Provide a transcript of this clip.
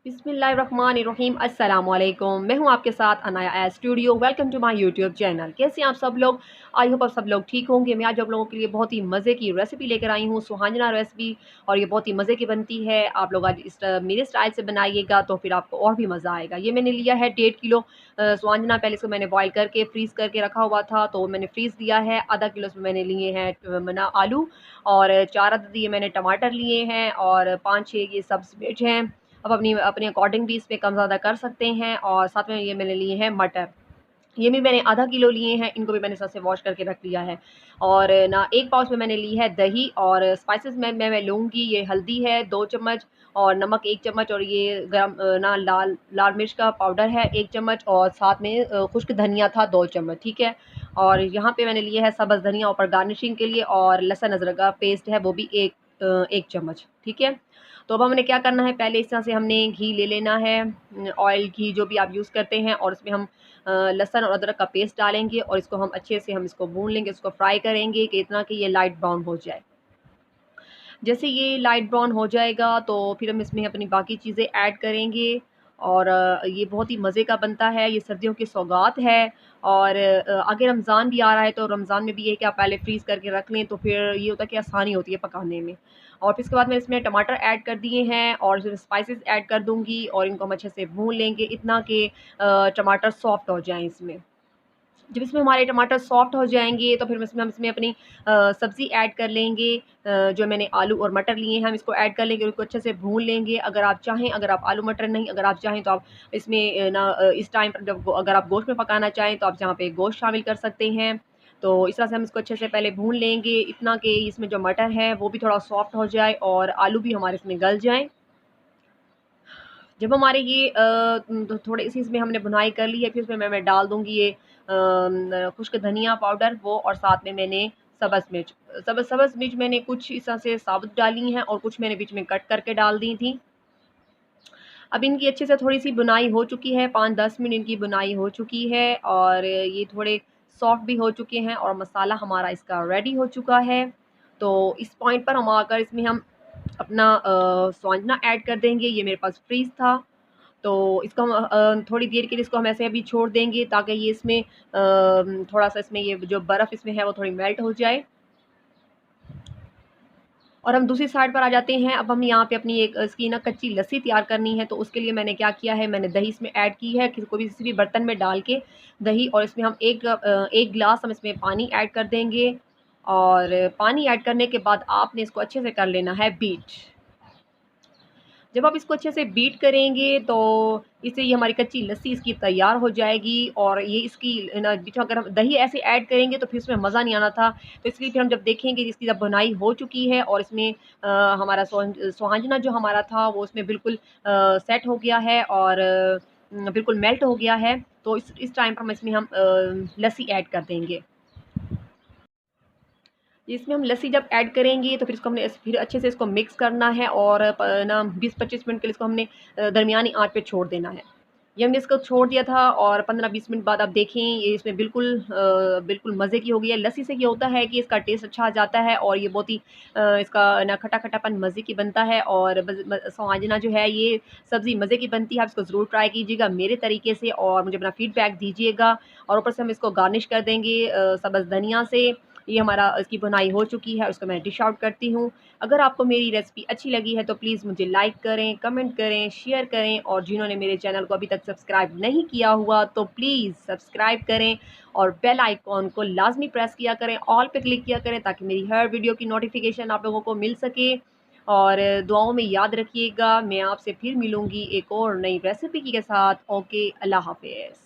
बिस्मिल्लाहिर्रहमानिर्रहीम अस्सलाम वालेकुम। मैं हूं आपके साथ Anaya S studio. Welcome to my YouTube channel. कैसे हैं आप सब लोग? आई होप आप सब लोग ठीक होंगे। मैं आज आप लोगों के लिए बहुत ही मज़े की रेसिपी लेकर आई हूं, सुहांजना रेसिपी, और ये बहुत ही मज़े की बनती है। आप लोग आज मेरे स्टाइल से बनाइएगा तो फिर आपको और भी मज़ा आएगा। ये मैंने लिया है 1.5 किलो सुहांजना। पहले इसको मैंने बॉयल करके फ्रीज़ करके रखा हुआ था, तो मैंने फ्रीज़ दिया है। आधा किलो इसमें मैंने लिए हैं मना आलू, और 4 अदद ये मैंने टमाटर लिए हैं, और 5-6 ये सब्ज़ मिर्च हैं। अब अपनी अपने अकॉर्डिंग भी इसमें कम ज़्यादा कर सकते हैं। और साथ में ये मैंने लिए हैं मटर, ये भी मैंने आधा किलो लिए हैं। इनको भी मैंने सबसे वॉश करके रख लिया है। और ना एक पाउच में मैंने ली है दही, और स्पाइसेस में मैं लूँगी ये हल्दी है 2 चम्मच, और नमक 1 चम्मच, और ये गरम ना लाल लाल मिर्च का पाउडर है 1 चम्मच, और साथ में खुश्क धनिया था 2 चम्मच, ठीक है। और यहाँ पे मैंने लिए है सब्ज़ धनिया ऊपर गार्निशिंग के लिए, और लहसुन अदरक का पेस्ट है वो भी 1 चम्मच, ठीक है। तो अब हमने क्या करना है, पहले इस तरह से हमने घी ले लेना है, ऑयल घी जो भी आप यूज़ करते हैं, और इसमें हम लहसुन और अदरक का पेस्ट डालेंगे, और इसको हम अच्छे से हम इसको भून लेंगे, इसको फ्राई करेंगे कि इतना कि ये लाइट ब्राउन हो जाए। जैसे ये लाइट ब्राउन हो जाएगा तो फिर हम इसमें अपनी बाकी चीज़ें ऐड करेंगे, और ये बहुत ही मज़े का बनता है। ये सर्दियों की सौगात है। और आगे रमज़ान भी आ रहा है, तो रमज़ान में भी ये है कि आप पहले फ्रीज़ करके रख लें, तो फिर ये होता है कि आसानी होती है पकाने में। और फिर इसके बाद मैं इसमें टमाटर ऐड कर दिए हैं, और फिर स्पाइसेस ऐड कर दूँगी, और इनको हम अच्छे से भून लेंगे इतना कि टमाटर सॉफ्ट हो जाएँ इसमें। जब इसमें हमारे टमाटर सॉफ्ट हो जाएँगे तो फिर हम इसमें अपनी सब्ज़ी ऐड कर लेंगे। जो मैंने आलू और मटर लिए हैं हम इसको ऐड कर लेंगे, और उसको अच्छे से भून लेंगे। अगर आप चाहें, अगर आप आलू मटर नहीं, अगर आप चाहें तो आप इसमें इस टाइम पर जब अगर आप गोश्त में पकाना चाहें तो आप यहाँ पे गोश्त शामिल कर सकते हैं। तो इस तरह से हम इसको अच्छे से पहले भून लेंगे इतना कि इसमें जो मटर है वो भी थोड़ा सॉफ्ट हो जाए, और आलू भी हमारे इसमें गल जाएँ। जब हमारे ये थोड़े इसी इसमें हमने भुनाई कर ली है, फिर उसमें मैं डाल दूँगी ये खुश्क धनिया पाउडर वो, और साथ में मैंने सब्ज़ मिर्च। सब्ज़ मिर्च मैंने कुछ इस तरह से साबुत डाली हैं, और कुछ मैंने बीच में कट करके डाल दी थी। अब इनकी अच्छे से थोड़ी-सी बुनाई हो चुकी है, 5-10 मिनट इनकी बुनाई हो चुकी है, और ये थोड़े सॉफ्ट भी हो चुके हैं, और मसाला हमारा इसका रेडी हो चुका है। तो इस पॉइंट पर हम आकर इसमें हम अपना स्वांजना ऐड कर देंगे। ये मेरे पास फ्रीज़ था, तो इसको हम थोड़ी देर के लिए इसको हम ऐसे अभी छोड़ देंगे, ताकि ये इसमें थोड़ा-सा इसमें ये जो बर्फ़ इसमें है वो थोड़ी मेल्ट हो जाए। और हम दूसरी साइड पर आ जाते हैं। अब हम यहाँ पे अपनी एक इसकी ना कच्ची लस्सी तैयार करनी है, तो उसके लिए मैंने क्या किया है, मैंने दही इसमें ऐड की है, किसी भी बर्तन में डाल के दही, और इसमें हम 1 गिलास हम इसमें पानी ऐड कर देंगे, और पानी ऐड करने के बाद आपने इसको अच्छे से कर लेना है बीट। जब आप इसको अच्छे से बीट करेंगे तो इससे ये हमारी कच्ची लस्सी इसकी तैयार हो जाएगी, और ये इसकी ना बीच में अगर हम दही ऐसे ऐड करेंगे तो फिर इसमें मज़ा नहीं आना था। तो इसलिए फिर हम जब देखेंगे इसकी जब बुनाई हो चुकी है, और इसमें हमारा सुहांजना जो हमारा था वो उसमें बिल्कुल सेट हो गया है, और बिल्कुल मेल्ट हो गया है, तो इस टाइम पर हम इसमें हम लस्सी ऐड कर देंगे। इसमें हम लस्सी जब ऐड करेंगे तो फिर इसको हमने फिर अच्छे से इसको मिक्स करना है, और ना 20-25 मिनट के लिए इसको हमने दरमियानी आँच पे छोड़ देना है। ये हमने इसको छोड़ दिया था, और 15-20 मिनट बाद आप देखें ये इसमें बिल्कुल मज़े की हो गई है। लस्सी से ये होता है कि इसका टेस्ट अच्छा आ जाता है, और ये बहुत ही इसका ना खट्टा-खट्टापन मज़े की बनता है, और सुहांजना जो है ये सब्ज़ी मज़े की बनती है। आप इसको ज़रूर ट्राई कीजिएगा मेरे तरीके से, और मुझे अपना फीडबैक दीजिएगा। और ऊपर से हम इसको गार्निश कर देंगे सब्ज़ धनिया से। ये हमारा इसकी बुनाई हो चुकी है, उसको मैं डिश आउट करती हूँ। अगर आपको मेरी रेसिपी अच्छी लगी है तो प्लीज़ मुझे लाइक करें, कमेंट करें, शेयर करें, और जिन्होंने मेरे चैनल को अभी तक सब्सक्राइब नहीं किया हुआ तो प्लीज़ सब्सक्राइब करें, और बेल आइकॉन को लाज़मी प्रेस किया करें, ऑल पे क्लिक किया करें, ताकि मेरी हर वीडियो की नोटिफिकेशन आप लोगों को मिल सके। और दुआओं में याद रखिएगा। मैं आपसे फिर मिलूँगी एक और नई रेसिपी के साथ। ओके, अल्लाह हाफ़िज़।